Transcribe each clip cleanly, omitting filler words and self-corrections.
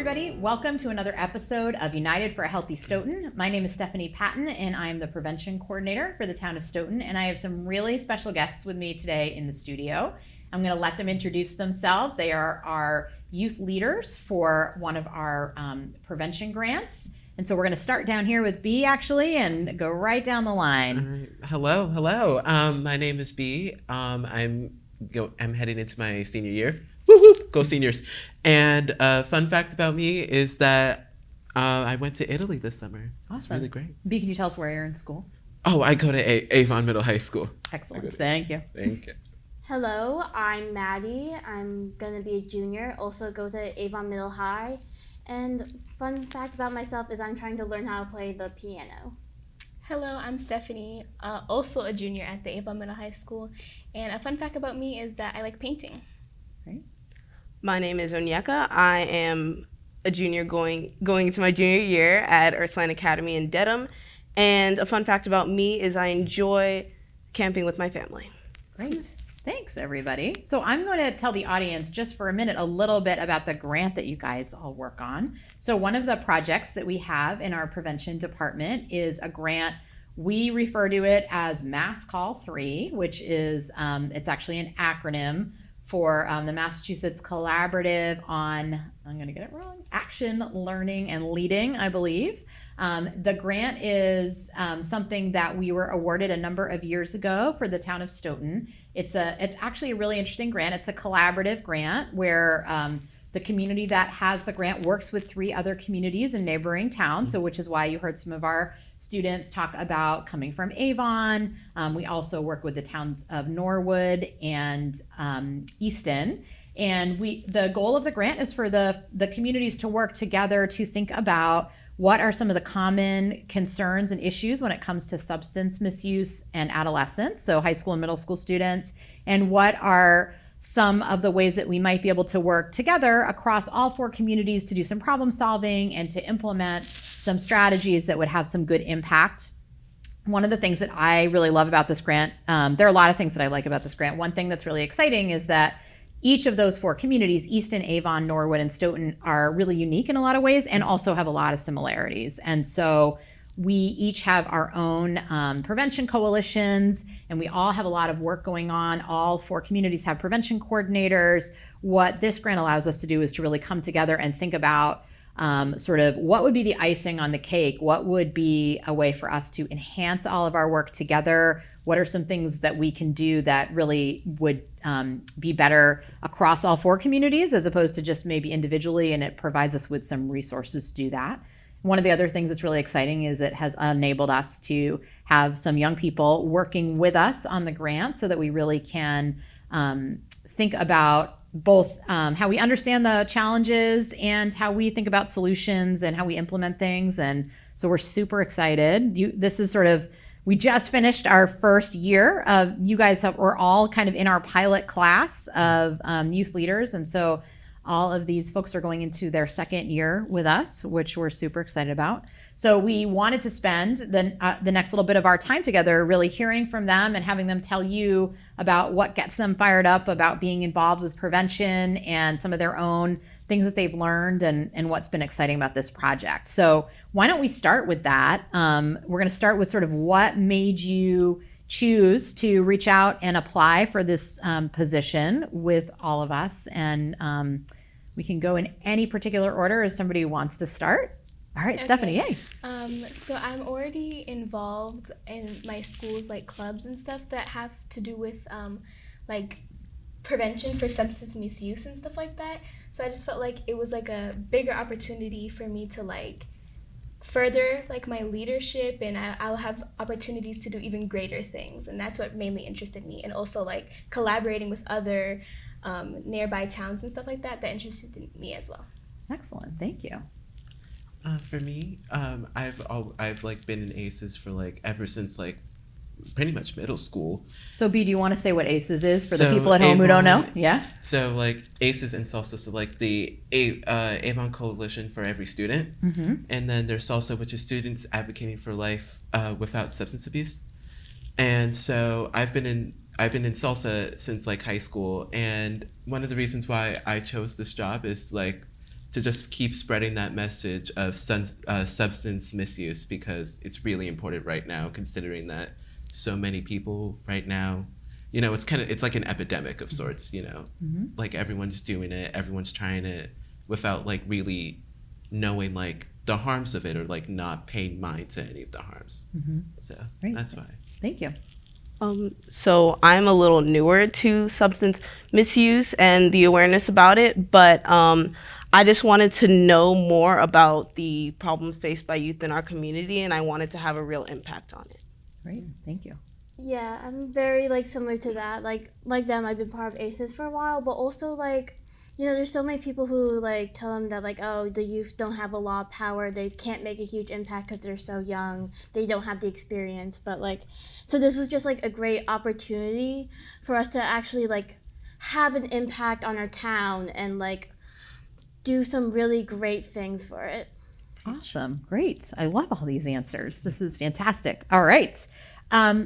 everybody. Welcome to another episode of United for a Healthy Stoughton. My name is Stephanie Patton, and I'm the prevention coordinator for the town of Stoughton. And I have some really special guests with me today in the studio. I'm going to let them introduce themselves. They are our youth leaders for one of our prevention grants. And so we're going to start down here with B, actually, and go right down the line. Hello. My name is B. I'm heading into my senior year. Woo woo! Go Seniors! And fun fact about me is that I went to Italy this summer. Awesome. It's really great. B, can you tell us where you're in school? Oh, I go to Avon Middle High School. Excellent. Thank you. Thank you. Hello, I'm Maddie. I'm gonna be a junior, also go to Avon Middle High. And fun fact about myself is I'm trying to learn how to play the piano. Hello, I'm Stephanie, also a junior at the Avon Middle High School. And a fun fact about me is that I like painting. Great. My name is Onyeka. I am a junior going into my junior year at Ursuline Academy in Dedham. And a fun fact about me is I enjoy camping with my family. Great. Thanks, everybody. So I'm going to tell the audience just for a minute a little bit about the grant that you guys all work on. So one of the projects that we have in our prevention department is a grant. We refer to it as Mass Call 3, which is, it's actually an acronym for the Massachusetts Collaborative on, I'm going to get it wrong, Action, Learning, and Leading, I believe. The grant is something that we were awarded a number of years ago for the town of Stoughton. It's actually a really interesting grant. It's a collaborative grant where the community that has the grant works with 3 other communities in neighboring towns, so which is why you heard some of our students talk about coming from Avon. We also work with the towns of Norwood and Easton. And the goal of the grant is for the communities to work together to think about what are some of the common concerns and issues when it comes to substance misuse and adolescence, so high school and middle school students, and what are some of the ways that we might be able to work together across all 4 communities to do some problem solving and to implement some strategies that would have some good impact. One of the things that I really love about this grant, there are a lot of things that I like about this grant. One thing that's really exciting is that each of those 4 communities, Easton, Avon, Norwood, and Stoughton, are really unique in a lot of ways and also have a lot of similarities. And so we each have our own prevention coalitions, and we all have a lot of work going on. All 4 communities have prevention coordinators. What this grant allows us to do is to really come together and think about sort of what would be the icing on the cake, what would be a way for us to enhance all of our work together, what are some things that we can do that really would be better across all 4 communities as opposed to just maybe individually, and it provides us with some resources to do that. One of the other things that's really exciting is it has enabled us to have some young people working with us on the grant so that we really can think about both how we understand the challenges and how we think about solutions and how we implement things. And so we're super excited. This is sort of, we just finished our first year of, you guys were all kind of in our pilot class of youth leaders. And so all of these folks are going into their second year with us, which we're super excited about. So we wanted to spend the next little bit of our time together really hearing from them and having them tell you about what gets them fired up about being involved with prevention and some of their own things that they've learned and what's been exciting about this project. So why don't we start with that? We're going to start with sort of what made you choose to reach out and apply for this position with all of us. And we can go in any particular order as somebody wants to start. All right, okay. Stephanie, yay. So I'm already involved in my school's like clubs and stuff that have to do with like prevention for substance misuse and stuff like that. So I just felt like it was like a bigger opportunity for me to like further like my leadership, and I'll have opportunities to do even greater things, and that's what mainly interested me. And also like collaborating with other nearby towns and stuff like that interested me as well. Excellent, thank you. For me, I've like been in ACEs for like ever since like pretty much middle school. So B, do you want to say what ACEs is for the people at home who don't know? Yeah. So like ACEs and SALSA, so like the Avon Coalition for Every Student, and then there's SALSA, which is Students Advocating for Life Without Substance Abuse. And so I've been in SALSA since like high school, and one of the reasons why I chose this job is like to just keep spreading that message of substance misuse, because it's really important right now, considering that so many people right now, you know, it's like an epidemic of sorts, you know, like everyone's doing it, everyone's trying it without like really knowing like the harms of it, or like not paying mind to any of the harms. So Great. that's why. Thank you. So I'm a little newer to substance misuse and the awareness about it, but I just wanted to know more about the problems faced by youth in our community, and I wanted to have a real impact on it. Great. Thank you. Yeah, I'm very like similar to that. Like them, I've been part of ACES for a while, but also like, you know, there's so many people who like tell them that like, oh, the youth don't have a lot of power, they can't make a huge impact because they're so young, they don't have the experience. But like, so this was just like a great opportunity for us to actually like have an impact on our town and like do some really great things for it. Awesome. Great. I love all these answers. This is fantastic. All right.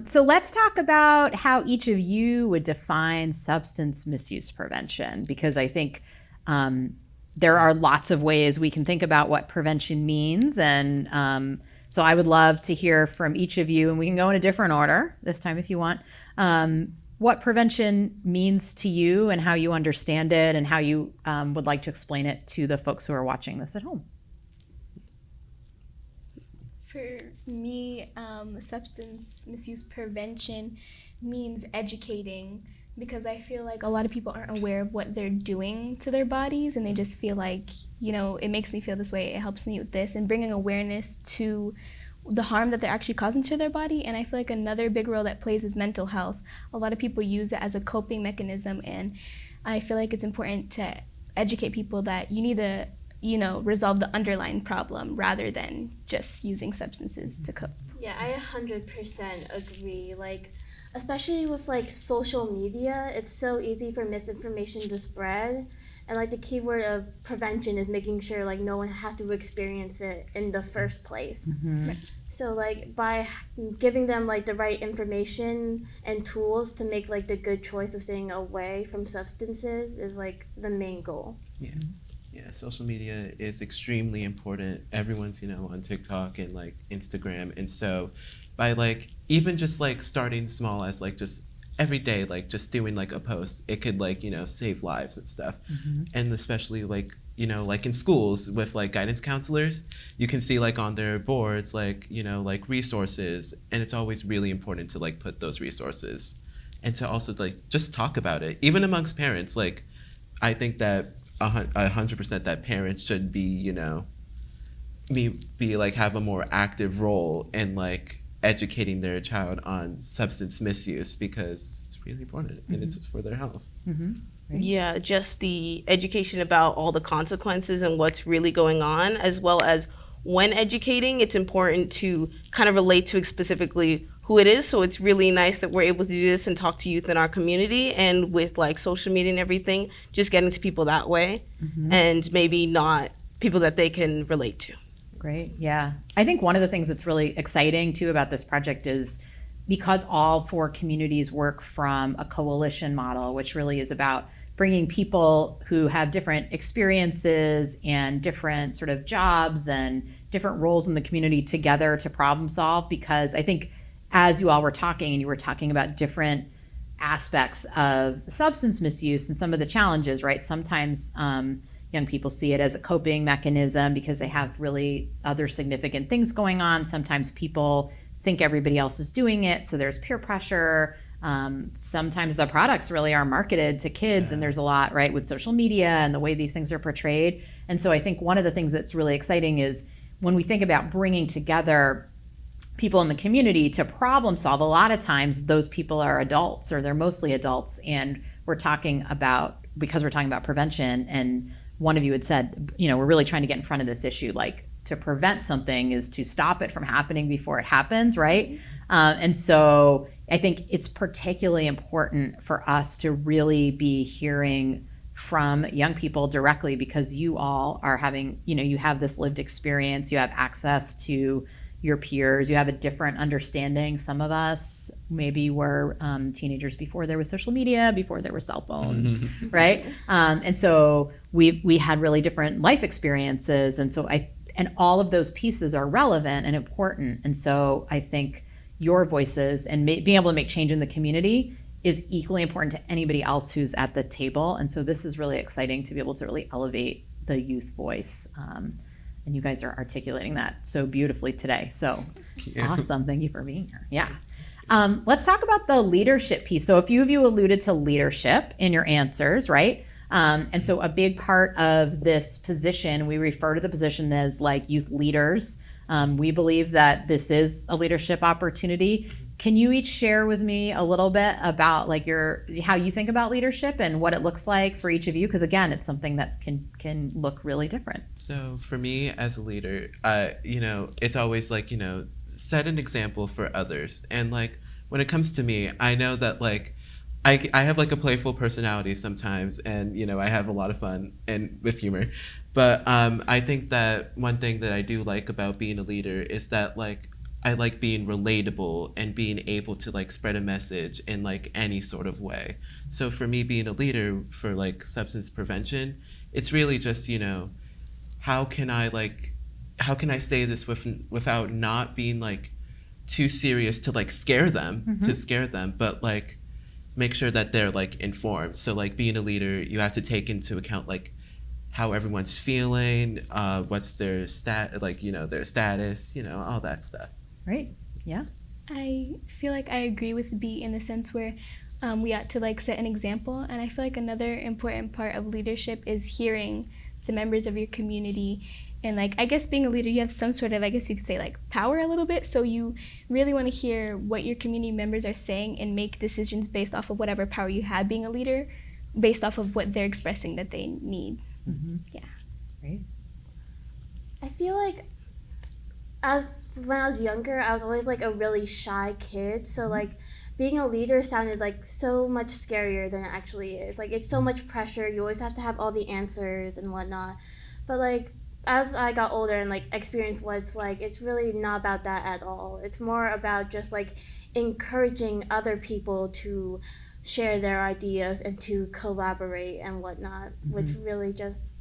So let's talk about how each of you would define substance misuse prevention, because I think there are lots of ways we can think about what prevention means. And so I would love to hear from each of you, and we can go in a different order this time if you want, what prevention means to you and how you understand it and how you would like to explain it to the folks who are watching this at home. For me, substance misuse prevention means educating, because I feel like a lot of people aren't aware of what they're doing to their bodies, and they just feel like, you know, it makes me feel this way, it helps me with this, and bringing awareness to the harm that they're actually causing to their body. And I feel like another big role that plays is mental health. A lot of people use it as a coping mechanism, and I feel like it's important to educate people that you need to, you know, resolve the underlying problem rather than just using substances to cope. Yeah, I 100% agree. Like, especially with like social media, it's so easy for misinformation to spread. And like the key word of prevention is making sure like no one has to experience it in the first place. So like by giving them like the right information and tools to make like the good choice of staying away from substances is like the main goal. Yeah, social media is extremely important. Everyone's, you know, on TikTok and like Instagram. And so by like even just like starting small as like just every day, like just doing like a post, it could like, you know, save lives and stuff. And especially like, you know, like in schools with like guidance counselors, you can see like on their boards, like, you know, like resources. And it's always really important to like put those resources and to also like just talk about it. Even amongst parents, like I think that 100% that parents should be, you know, be like have a more active role in like educating their child on substance misuse, because it's really important and it's for their health. Right. Yeah, just the education about all the consequences and what's really going on, as well as when educating, it's important to kind of relate to specifically who it is. So it's really nice that we're able to do this and talk to youth in our community, and with like social media and everything, just getting to people that way and maybe not people that they can relate to. Great. Yeah. I think one of the things that's really exciting too about this project is because all 4 communities work from a coalition model, which really is about bringing people who have different experiences and different sort of jobs and different roles in the community together to problem solve. Because I think as you all were talking, and you were talking about different aspects of substance misuse and some of the challenges, right? Sometimes young people see it as a coping mechanism because they have really other significant things going on. Sometimes people think everybody else is doing it, so there's peer pressure. Sometimes the products really are marketed to kids, and there's a lot, right, with social media and the way these things are portrayed. And so I think one of the things that's really exciting is when we think about bringing together people in the community to problem solve, a lot of times those people are adults, or they're mostly adults, and we're talking about prevention. And one of you had said, you know, we're really trying to get in front of this issue. Like, to prevent something is to stop it from happening before it happens, right? And so I think it's particularly important for us to really be hearing from young people directly, because you all are having, you know, you have this lived experience, you have access to, your peers. You have a different understanding. Some of us maybe were teenagers before there was social media, before there were cell phones, right? And so we had really different life experiences. And so and all of those pieces are relevant and important. And so I think your voices and being able to make change in the community is equally important to anybody else who's at the table. And so this is really exciting to be able to really elevate the youth voice. And you guys are articulating that so beautifully today. So awesome. Thank you for being here. Yeah. Let's talk about the leadership piece. So a few of you alluded to leadership in your answers, right? And so a big part of this position, we refer to the position as like youth leaders. We believe that this is a leadership opportunity. Can you each share with me a little bit about like how you think about leadership and what it looks like for each of you? Because again, it's something that can look really different. So for me as a leader, it's always like, set an example for others. And like when it comes to me, I know that like I have like a playful personality sometimes, and I have a lot of fun and with humor. But I think that one thing that I do like about being a leader is that like I like being relatable and being able to like spread a message in like any sort of way. So for me, being a leader for like substance prevention, it's really just, how can I say this without not being like too serious to like scare them, but like make sure that they're like informed. So like being a leader, you have to take into account like how everyone's feeling, what's their their status, all that stuff. Right. Yeah. I feel like I agree with B in the sense where we ought to like set an example. And I feel like another important part of leadership is hearing the members of your community. And like, I guess being a leader, you have some sort of, I guess you could say like power a little bit. So you really want to hear what your community members are saying and make decisions based off of whatever power you have being a leader, based off of what they're expressing that they need. Mm-hmm. Yeah. Right. I feel like when I was younger, I was always like a really shy kid. So like being a leader sounded like so much scarier than it actually is. Like it's so much pressure. You always have to have all the answers and whatnot. But like as I got older and like experienced what it's like, it's really not about that at all. It's more about just like encouraging other people to share their ideas and to collaborate and whatnot, which really just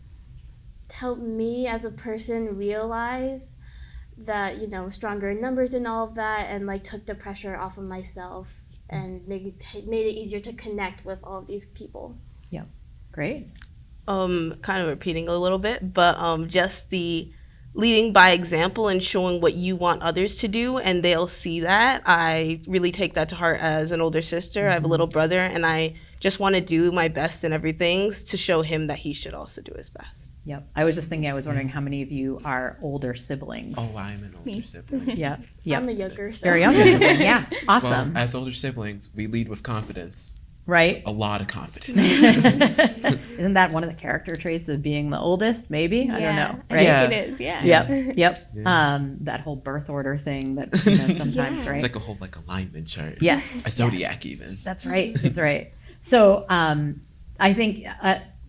helped me as a person realize that, stronger in numbers and all of that, and like took the pressure off of myself and made it easier to connect with all of these people. Yeah. Great. Kind of repeating a little bit, but just the leading by example and showing what you want others to do, and they'll see that. I really take that to heart as an older sister. I have a little brother, and I just want to do my best in everything to show him that he should also do his best. Yep. I was wondering how many of you are older siblings? Oh, I'm an older sibling. Yeah. Yep. I'm a younger sibling. Very younger sibling. Yeah. Awesome. Well, as older siblings, we lead with confidence. Right. A lot of confidence. Isn't that one of the character traits of being the oldest? Maybe. I don't know. Right. I think it is. Yeah. Yep. Yep. Yeah. That whole birth order thing that sometimes, right? It's like a whole alignment chart. Yes. A zodiac even. That's right. That's right. So I think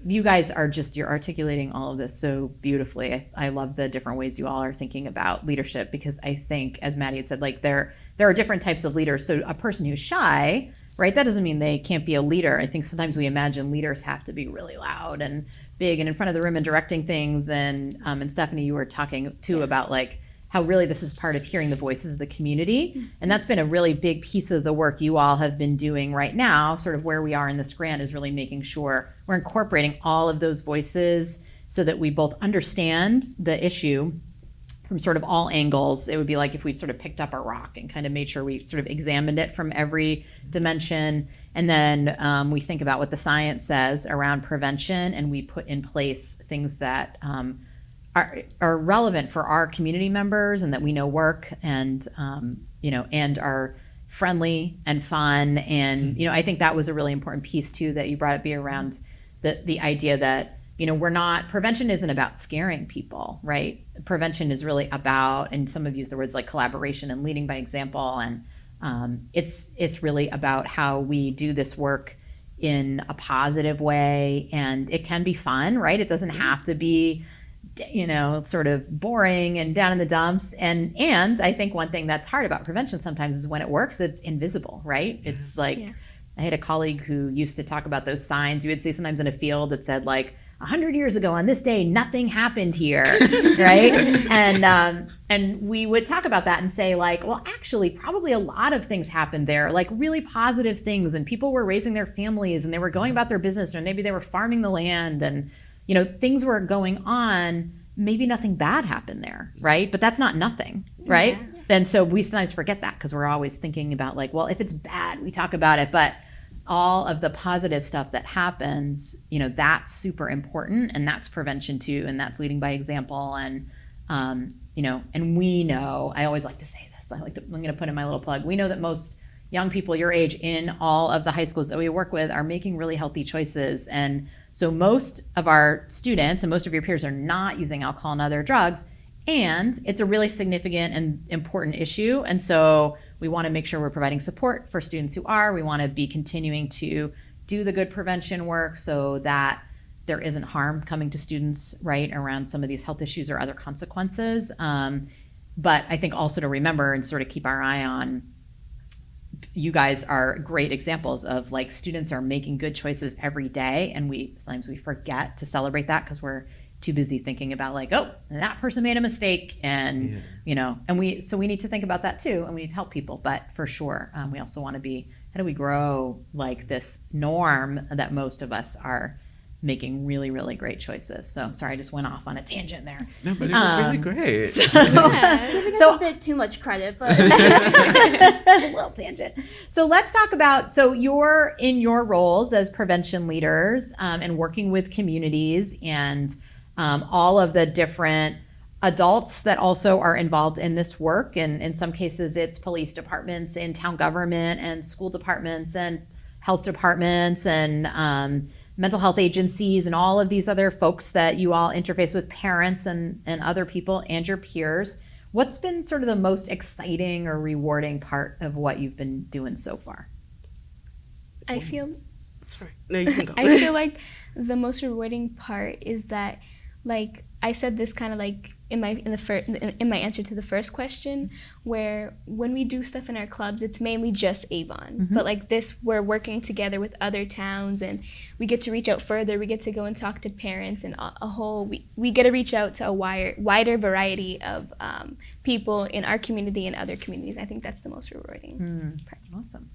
you guys you're articulating all of this so beautifully. I love the different ways you all are thinking about leadership, because I think, as Maddie had said, like there are different types of leaders. So a person who's shy, right, that doesn't mean they can't be a leader. I think sometimes we imagine leaders have to be really loud and big and in front of the room and directing things. And Stephanie, you were talking too about like how really this is part of hearing the voices of the community. And that's been a really big piece of the work you all have been doing right now. Sort of where we are in this grant is really making sure we're incorporating all of those voices so that we both understand the issue from sort of all angles. It would be like if we sort of picked up a rock and kind of made sure we sort of examined it from every dimension. And then we think about what the science says around prevention, and we put in place things that are relevant for our community members and that we know work and and are friendly and fun. And I think that was a really important piece too that you brought up, around the idea that prevention isn't about scaring people, right? Prevention is really about, and some have used the words like collaboration and leading by example, and it's really about how we do this work in a positive way, and it can be fun, right? It doesn't have to be sort of boring and down in the dumps. And I think one thing that's hard about prevention sometimes is when it works, it's invisible, right? It's like, I had a colleague who used to talk about those signs you would see sometimes in a field that said like, 100 years ago on this day, nothing happened here, right? And we would talk about that and say like, well, actually, probably a lot of things happened there, like really positive things, and people were raising their families and they were going about their business, or maybe they were farming the land, and things were going on. Maybe nothing bad happened there, right? But that's not nothing, right? Yeah. And so we sometimes forget that because we're always thinking about like, well, if it's bad, we talk about it, but all of the positive stuff that happens, that's super important, and that's prevention too, and that's leading by example. And and we know, I always like to say this, I'm going to put in my little plug. We know that most young people your age in all of the high schools that we work with are making really healthy choices. And so most of our students and most of your peers are not using alcohol and other drugs, and it's a really significant and important issue. And so we want to make sure we're providing support for students who are. We want to be continuing to do the good prevention work so that there isn't harm coming to students, right, around some of these health issues or other consequences. But I think also to remember and sort of keep our eye on, you guys are great examples of like students are making good choices every day, and sometimes we forget to celebrate that because we're too busy thinking about like, oh, that person made a mistake, and and we need to think about that too, and we need to help people. But for sure, we also want to be, how do we grow like this norm that most of us are making really, really great choices. So sorry, I just went off on a tangent there. No, but it was really great. Giving us a bit too much credit, but a little tangent. So let's talk about, so you're in your roles as prevention leaders and working with communities and all of the different adults that also are involved in this work. And in some cases, it's police departments and town government and school departments and health departments and mental health agencies and all of these other folks that you all interface with, parents and other people and your peers. What's been sort of the most exciting or rewarding part of what you've been doing so far? I feel Sorry. No, you can go. I feel like the most rewarding part is that, like I said this kind of like in my answer to the first question, where when we do stuff in our clubs, it's mainly just Avon. But like this, we're working together with other towns, and we get to reach out further. We get to go and talk to parents and we get to reach out to a wider variety of people in our community and other communities. I think that's the most rewarding part. Awesome.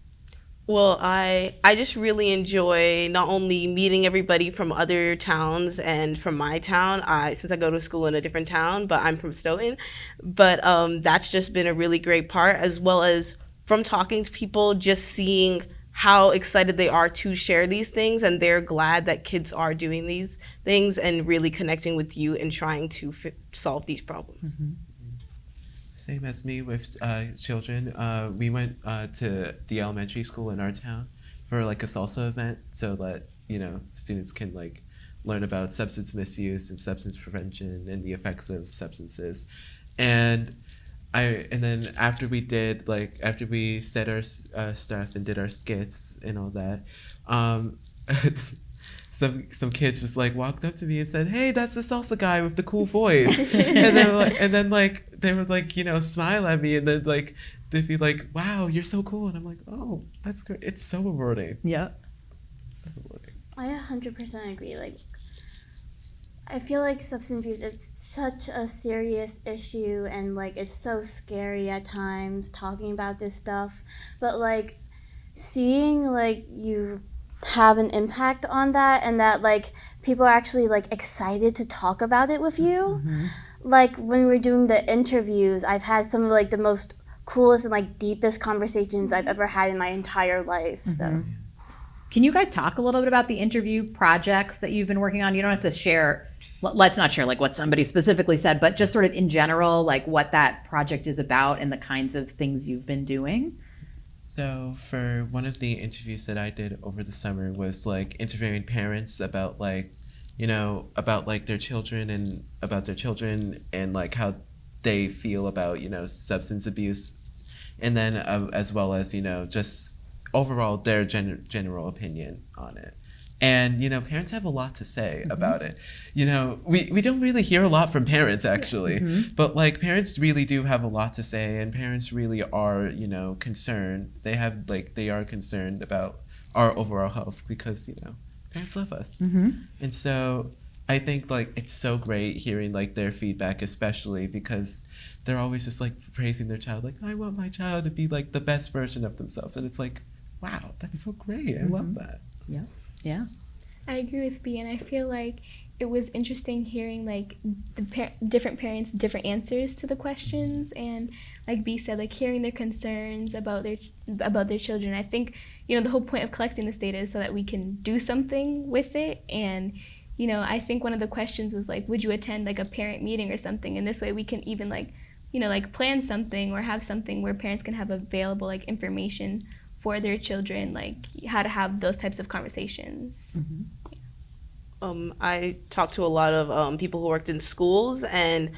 Well, I just really enjoy not only meeting everybody from other towns and from my town, since I go to school in a different town, but I'm from Stoughton, but that's just been a really great part, as well as from talking to people, just seeing how excited they are to share these things, and they're glad that kids are doing these things and really connecting with you and trying to solve these problems. Mm-hmm. Same as me with children. We went to the elementary school in our town for like a salsa event, so that students can like learn about substance misuse and substance prevention and the effects of substances. And then after we said our stuff and did our skits and all that, some kids just like walked up to me and said, "Hey, that's the salsa guy with the cool voice," and then they would like smile at me, and then like they'd be like, "Wow, you're so cool," and I'm like, "Oh, that's great." It's so rewarding. Yeah. So rewarding. I 100% agree. Like, I feel like substance abuse is such a serious issue, and like it's so scary at times talking about this stuff. But like seeing like you have an impact on that, and that like people are actually like excited to talk about it with you. Like when we're doing the interviews, I've had some of like the most coolest and like deepest conversations I've ever had in my entire life. So can you guys talk a little bit about the interview projects that you've been working on? You don't have to share, let's not share like what somebody specifically said, but just sort of in general, like what that project is about and the kinds of things you've been doing. So for one of the interviews that I did over the summer was like interviewing parents about like, about like their children and like how they feel about, substance abuse. And then as well as, just overall their general opinion on it. And, parents have a lot to say about it. We don't really hear a lot from parents, actually. But, parents really do have a lot to say, and parents really are, concerned. They are concerned about our overall health because, parents love us. And so I think, it's so great hearing, their feedback, especially because they're always just, praising their child. I want my child to be, the best version of themselves. And it's wow, that's so great. I love that. Yeah. Yeah. I agree with B, and I feel like it was interesting hearing different parents' different answers to the questions, and like B said, hearing their concerns about their children. I think the whole point of collecting this data is so that we can do something with it, and I think one of the questions was would you attend a parent meeting or something, and this way we can even plan something or have something where parents can have available information for their children, how to have those types of conversations. I talked to a lot of people who worked in schools, and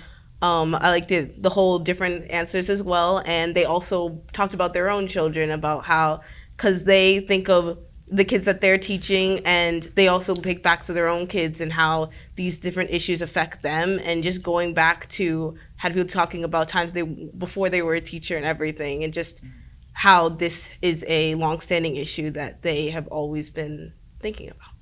I did the whole different answers as well. And they also talked about their own children, about how, because they think of the kids that they're teaching, and they also think back to their own kids and how these different issues affect them, and just going back to had people talking about times before they were a teacher and everything, and just how this is a long-standing issue that they have always been thinking about.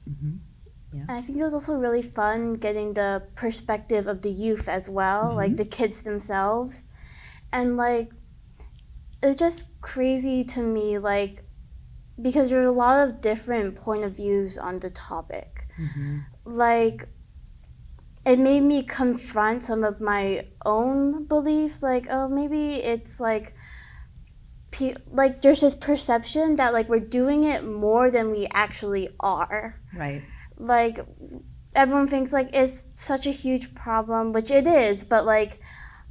Yeah. I think it was also really fun getting the perspective of the youth as well, the kids themselves. And it's just crazy to me, because there are a lot of different point of views on the topic. It made me confront some of my own beliefs, maybe it's there's this perception that we're doing it more than we actually are. Right. Everyone thinks it's such a huge problem, which it is, but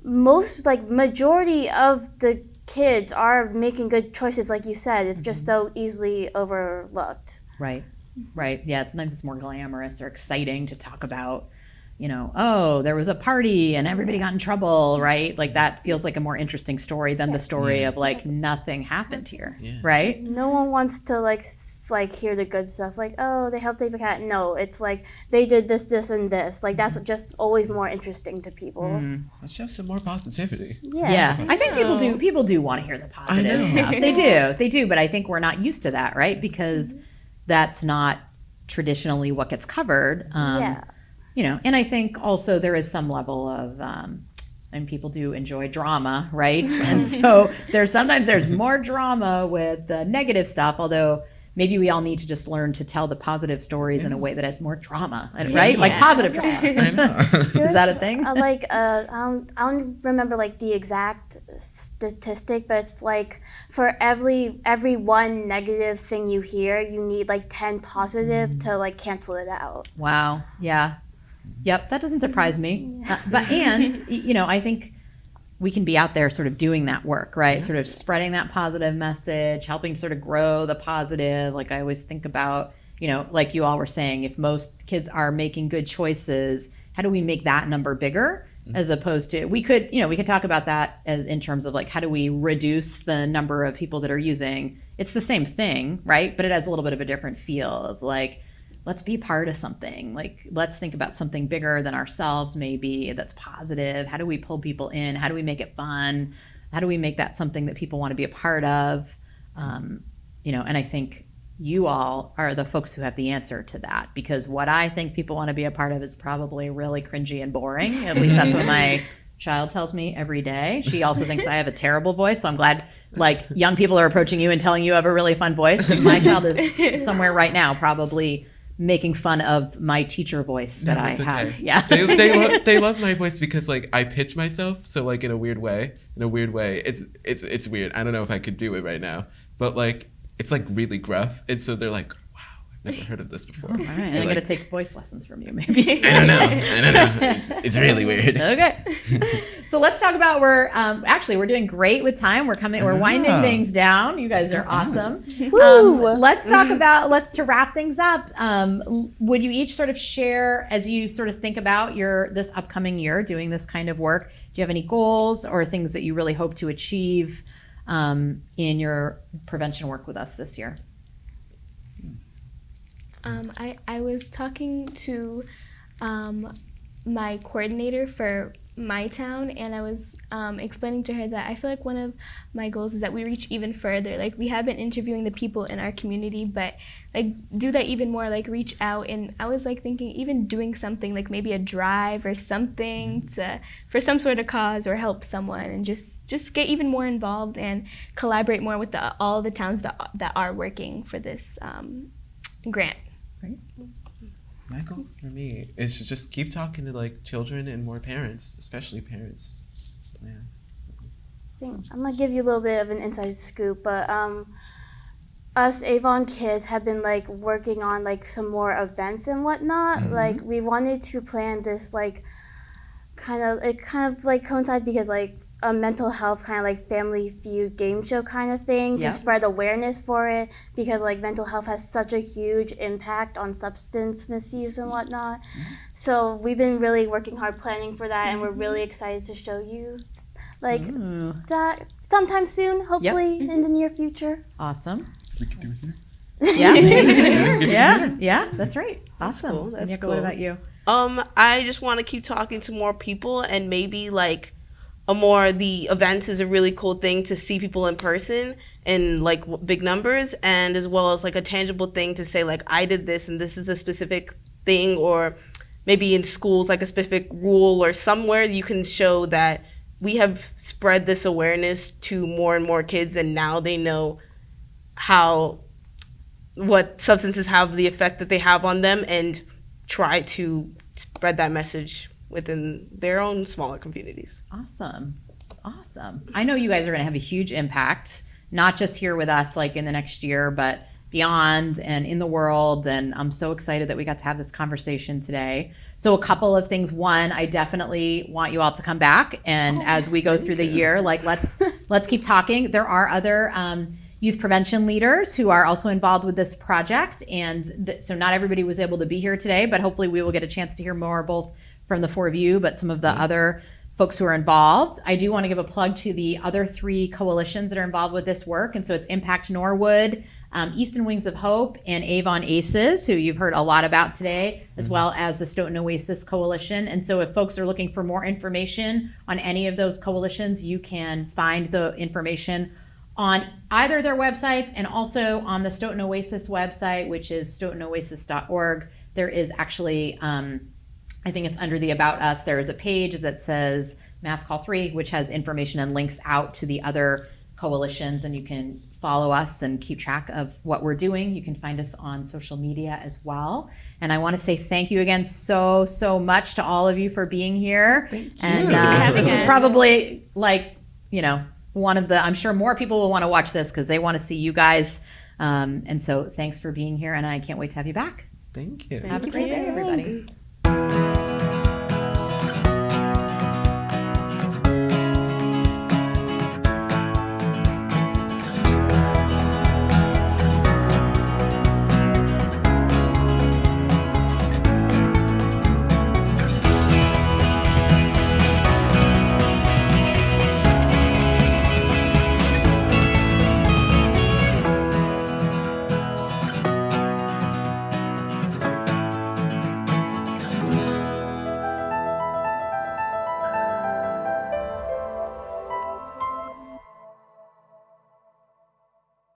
most majority of the kids are making good choices, like you said. It's just so easily overlooked. Right. Yeah, sometimes it's more glamorous or exciting to talk about, oh, there was a party and everybody got in trouble, right? That feels like a more interesting story than the story of nothing happened here, right? No one wants to hear the good stuff, oh, they helped save a cat. No, it's they did this, and this. That's just always more interesting to people. Let's show some more positivity. Yeah. I think people do want to hear the positive stuff. They do, but I think we're not used to that, right? Because that's not traditionally what gets covered. And I think also there is some level of, and people do enjoy drama, right? And so sometimes there's more drama with the negative stuff, although maybe we all need to just learn to tell the positive stories in a way that has more drama, right? Positive drama. I know. Is that a thing? I don't remember the exact statistic, but it's for every one negative thing you hear, you need 10 positive to cancel it out. Wow. Yeah. Yep, that doesn't surprise me. I think we can be out there sort of doing that work, right? Yeah. Sort of spreading that positive message, helping sort of grow the positive. I always think about, like you all were saying, if most kids are making good choices, how do we make that number bigger? As opposed to, we could talk about that as in terms of how do we reduce the number of people that are using. It's the same thing, right? But it has a little bit of a different feel of let's be part of something. Let's think about something bigger than ourselves, maybe, that's positive. How do we pull people in? How do we make it fun? How do we make that something that people want to be a part of? And I think you all are the folks who have the answer to that, because what I think people want to be a part of is probably really cringy and boring. At least that's what my child tells me every day. She also thinks I have a terrible voice, so I'm glad young people are approaching you and telling you have a really fun voice, because my child is somewhere right now probably making fun of my teacher voice that I have. Okay. Yeah. they love my voice because I pitch myself, so in a weird way. It's weird. I don't know if I could do it right now. But it's really gruff. And so they're wow, I've never heard of this before. All right. I'm going to take voice lessons from you, maybe. I don't know. It's really weird. Okay. So let's talk about, we're doing great with time. We're winding things down. You guys are awesome. Let's talk about, to wrap things up, would you each sort of share, as you sort of think about this upcoming year doing this kind of work, do you have any goals or things that you really hope to achieve in your prevention work with us this year? I was talking to my coordinator for my town, and I was explaining to her that I feel like one of my goals is that we reach even further. Like, we have been interviewing the people in our community, but like do that even more, like reach out. And I was like thinking even doing something like maybe a drive or something for some sort of cause or help someone, and just get even more involved and collaborate more with all the towns that are working for this grant. Great. My goal for me is to just keep talking to like children and more parents, especially parents. Yeah. I'm gonna give you a little bit of an inside scoop, but us Avon kids have been like working on like some more events and whatnot. Mm-hmm. Like, we wanted to plan this like kind of like coincide because like a mental health kind of like Family Feud game show kind of thing to spread awareness for it, because like mental health has such a huge impact on substance misuse and whatnot. So we've been really working hard planning for that, and we're really excited to show you like that sometime soon, hopefully in the near future. Awesome. We could do it here. Yeah, that's right. Awesome. cool, that's Nico, what about you? I just want to keep talking to more people, and maybe like the events is a really cool thing to see people in person in like big numbers, and as well as like a tangible thing to say like I did this and this is a specific thing, or maybe in schools like a specific rule or somewhere you can show that we have spread this awareness to more and more kids, and now they know what substances have, the effect that they have on them, and try to spread that message within their own smaller communities. Awesome. I know you guys are going to have a huge impact, not just here with us like in the next year, but beyond and in the world. And I'm so excited that we got to have this conversation today. So a couple of things. One, I definitely want you all to come back, and as we go through the year, like let's keep talking. There are other youth prevention leaders who are also involved with this project, and so not everybody was able to be here today, but hopefully we will get a chance to hear more, both from the four of you, but some of the other folks who are involved. I do want to give a plug to the other 3 coalitions that are involved with this work. And so it's Impact Norwood, Easton Wings of Hope, and Avon Aces, who you've heard a lot about today, as well as the Stoughton Oasis Coalition. And so if folks are looking for more information on any of those coalitions, you can find the information on either their websites, and also on the Stoughton Oasis website, which is stoughtonoasis.org. There is actually I think it's under the About Us, there is a page that says Mass Call 3, which has information and links out to the other coalitions, and you can follow us and keep track of what we're doing. You can find us on social media as well. And I want to say thank you again so much to all of you for being here. Thank you. And this was probably like, one of the, I'm sure more people will want to watch this because they want to see you guys. And so thanks for being here, and I can't wait to have you back. Thank you. Have a great day, everybody.